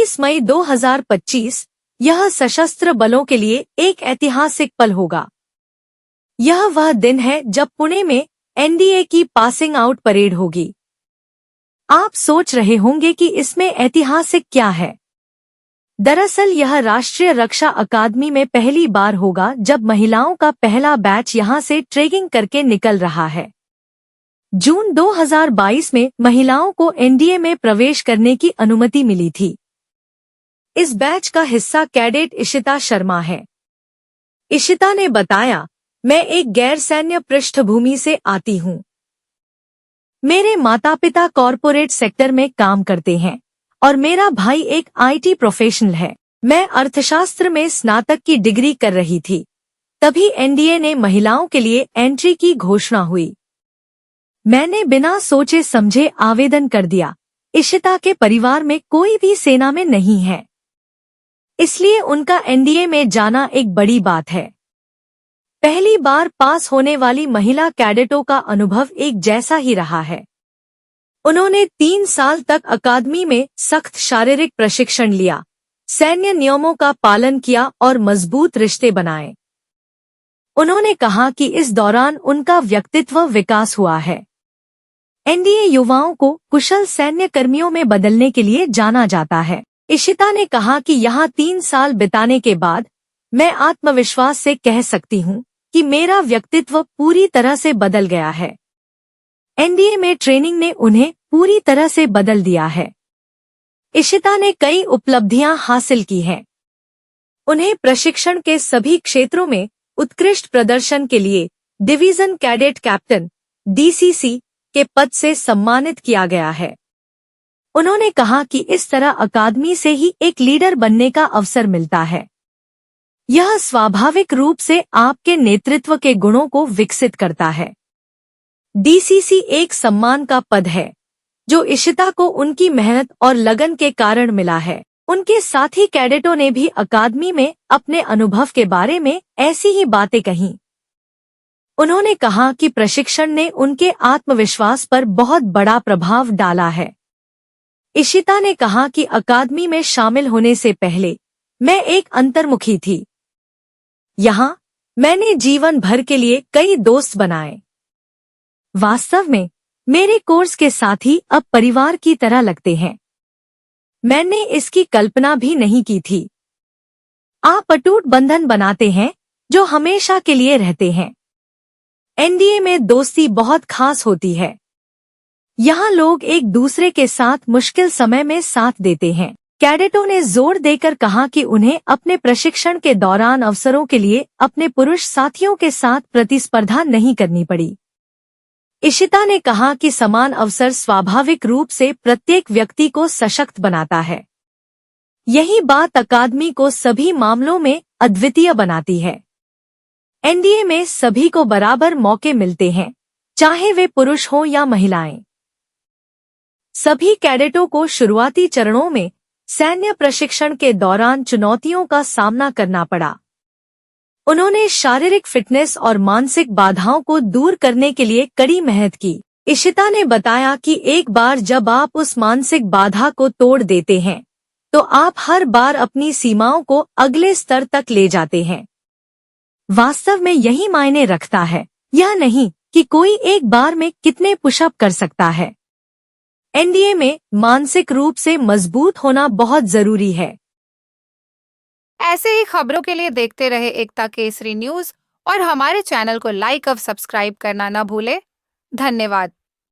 30 मई 2025 यह सशस्त्र बलों के लिए एक ऐतिहासिक पल होगा। यह वह दिन है जब पुणे में एनडीए की पासिंग आउट परेड होगी। आप सोच रहे होंगे कि इसमें ऐतिहासिक क्या है। दरअसल यह राष्ट्रीय रक्षा अकादमी में पहली बार होगा जब महिलाओं का पहला बैच यहां से ट्रेकिंग करके निकल रहा है। जून 2022 में महिलाओं को एनडीए में प्रवेश करने की अनुमति मिली थी। इस बैच का हिस्सा कैडेट इशिता शर्मा है। इशिता ने बताया, मैं एक गैर सैन्य पृष्ठभूमि से आती हूँ। मेरे माता पिता कॉरपोरेट सेक्टर में काम करते हैं और मेरा भाई एक आईटी प्रोफेशनल है। मैं अर्थशास्त्र में स्नातक की डिग्री कर रही थी। तभी एनडीए ने महिलाओं के लिए एंट्री की घोषणा हुई। मैंने बिना सोचे समझे आवेदन कर दिया। इशिता के परिवार में कोई भी सेना में नहीं है, इसलिए उनका एनडीए में जाना एक बड़ी बात है। पहली बार पास होने वाली महिला कैडेटों का अनुभव एक जैसा ही रहा है। उन्होंने 3 साल तक अकादमी में सख्त शारीरिक प्रशिक्षण लिया, सैन्य नियमों का पालन किया और मजबूत रिश्ते बनाए। उन्होंने कहा कि इस दौरान उनका व्यक्तित्व विकास हुआ है। एनडीए युवाओं को कुशल सैन्य कर्मियों में बदलने के लिए जाना जाता है। इशिता ने कहा कि यहाँ 3 साल बिताने के बाद मैं आत्मविश्वास से कह सकती हूँ कि मेरा व्यक्तित्व पूरी तरह से बदल गया है। एनडीए में ट्रेनिंग ने उन्हें पूरी तरह से बदल दिया है। इशिता ने कई उपलब्धियां हासिल की हैं। उन्हें प्रशिक्षण के सभी क्षेत्रों में उत्कृष्ट प्रदर्शन के लिए डिवीजन कैडेट कैप्टन डीसीसी के पद से सम्मानित किया गया है। उन्होंने कहा कि इस तरह अकादमी से ही एक लीडर बनने का अवसर मिलता है। यह स्वाभाविक रूप से आपके नेतृत्व के गुणों को विकसित करता है। डीसीसी एक सम्मान का पद है जो इशिता को उनकी मेहनत और लगन के कारण मिला है। उनके साथी कैडेटों ने भी अकादमी में अपने अनुभव के बारे में ऐसी ही बातें कहीं। उन्होंने कहा कि प्रशिक्षण ने उनके आत्मविश्वास पर बहुत बड़ा प्रभाव डाला है। इशिता ने कहा कि अकादमी में शामिल होने से पहले मैं एक अंतर्मुखी थी। यहाँ मैंने जीवन भर के लिए कई दोस्त बनाए। वास्तव में मेरे कोर्स के साथी अब परिवार की तरह लगते हैं। मैंने इसकी कल्पना भी नहीं की थी। आप अटूट बंधन बनाते हैं जो हमेशा के लिए रहते हैं। एनडीए में दोस्ती बहुत खास होती है। यहाँ लोग एक दूसरे के साथ मुश्किल समय में साथ देते हैं। कैडेटों ने जोर देकर कहा कि उन्हें अपने प्रशिक्षण के दौरान अवसरों के लिए अपने पुरुष साथियों के साथ प्रतिस्पर्धा नहीं करनी पड़ी। इशिता ने कहा कि समान अवसर स्वाभाविक रूप से प्रत्येक व्यक्ति को सशक्त बनाता है। यही बात अकादमी को सभी मामलों में अद्वितीय बनाती है। एनडीए में सभी को बराबर मौके मिलते हैं, चाहे वे पुरुष हों या महिलाएं। सभी कैडेटों को शुरुआती चरणों में सैन्य प्रशिक्षण के दौरान चुनौतियों का सामना करना पड़ा। उन्होंने शारीरिक फिटनेस और मानसिक बाधाओं को दूर करने के लिए कड़ी मेहनत की। इशिता ने बताया कि एक बार जब आप उस मानसिक बाधा को तोड़ देते हैं, तो आप हर बार अपनी सीमाओं को अगले स्तर तक ले जाते हैं। वास्तव में यही मायने रखता है, यह नहीं कि कोई एक बार में कितने पुशअप कर सकता है। एनडीए में मानसिक रूप से मजबूत होना बहुत जरूरी है। ऐसे ही खबरों के लिए देखते रहे एकता केसरी न्यूज और हमारे चैनल को लाइक और सब्सक्राइब करना न भूले। धन्यवाद।